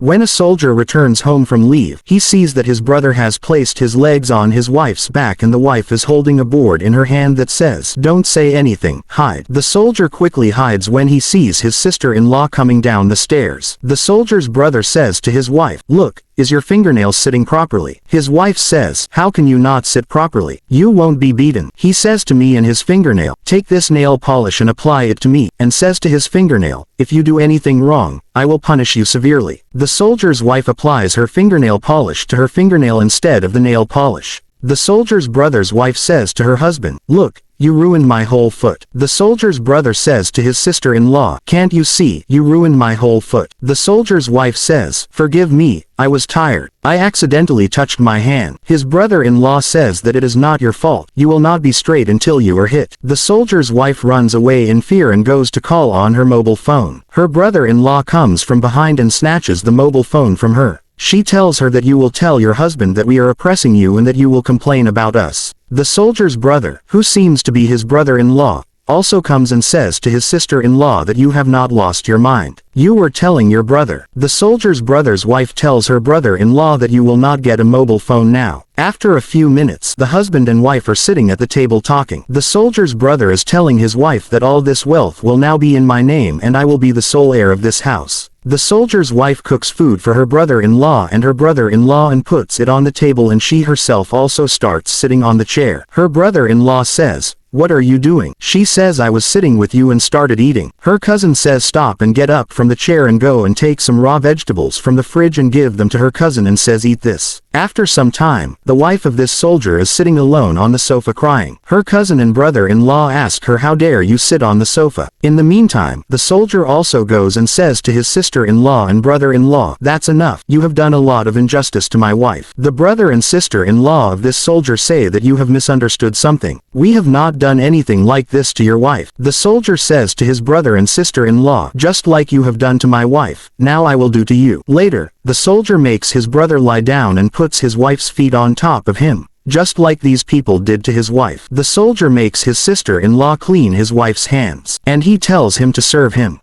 When a soldier returns home from leave, he sees that his brother has placed his legs on his wife's back and the wife is holding a board in her hand that says, "Don't say anything, hide." The soldier quickly hides when he sees his sister-in-law coming down the stairs. The soldier's brother says to his wife, "Look, is your fingernail sitting properly?" His wife says, "How can you not sit properly? You won't be beaten." He says to me in his fingernail, "Take this nail polish and apply it to me," and says to his fingernail, "If you do anything wrong, I will punish you severely." The soldier's wife applies her fingernail polish to her fingernail instead of the nail polish. The soldier's brother's wife says to her husband, "Look, you ruined my whole foot." The soldier's brother says to his sister-in-law, "Can't you see, you ruined my whole foot?" The soldier's wife says, "Forgive me, I was tired. I accidentally touched my hand." His brother-in-law says that it is not your fault. You will not be straight until you are hit. The soldier's wife runs away in fear and goes to call on her mobile phone. Her brother-in-law comes from behind and snatches the mobile phone from her. She tells her that you will tell your husband that we are oppressing you and that you will complain about us. The soldier's brother, who seems to be his brother-in-law, also comes and says to his sister-in-law that you have not lost your mind. You were telling your brother. The soldier's brother's wife tells her brother-in-law that you will not get a mobile phone now. After a few minutes, the husband and wife are sitting at the table talking. The soldier's brother is telling his wife that all this wealth will now be in my name and I will be the sole heir of this house. The soldier's wife cooks food for her brother-in-law and her brother-in-law and puts it on the table, and she herself also starts sitting on the chair. Her brother-in-law says, "What are you doing?" She says, "I was sitting with you and started eating." Her cousin says, "Stop and get up from the chair and go and take some raw vegetables from the fridge and give them to her cousin," and says, "Eat this." After some time, the wife of this soldier is sitting alone on the sofa crying. Her cousin and brother-in-law ask her, "How dare you sit on the sofa?" In the meantime, the soldier also goes and says to his sister-in-law and brother-in-law, "That's enough. You have done a lot of injustice to my wife." The brother and sister-in-law of this soldier say that you have misunderstood something. "We have not done anything like this to your wife." The soldier says to his brother and sister-in-law, "Just like you have done to my wife, now I will do to you." Later, the soldier makes his brother lie down and puts his wife's feet on top of him, just like these people did to his wife. The soldier makes his sister-in-law clean his wife's hands, and he tells him to serve him.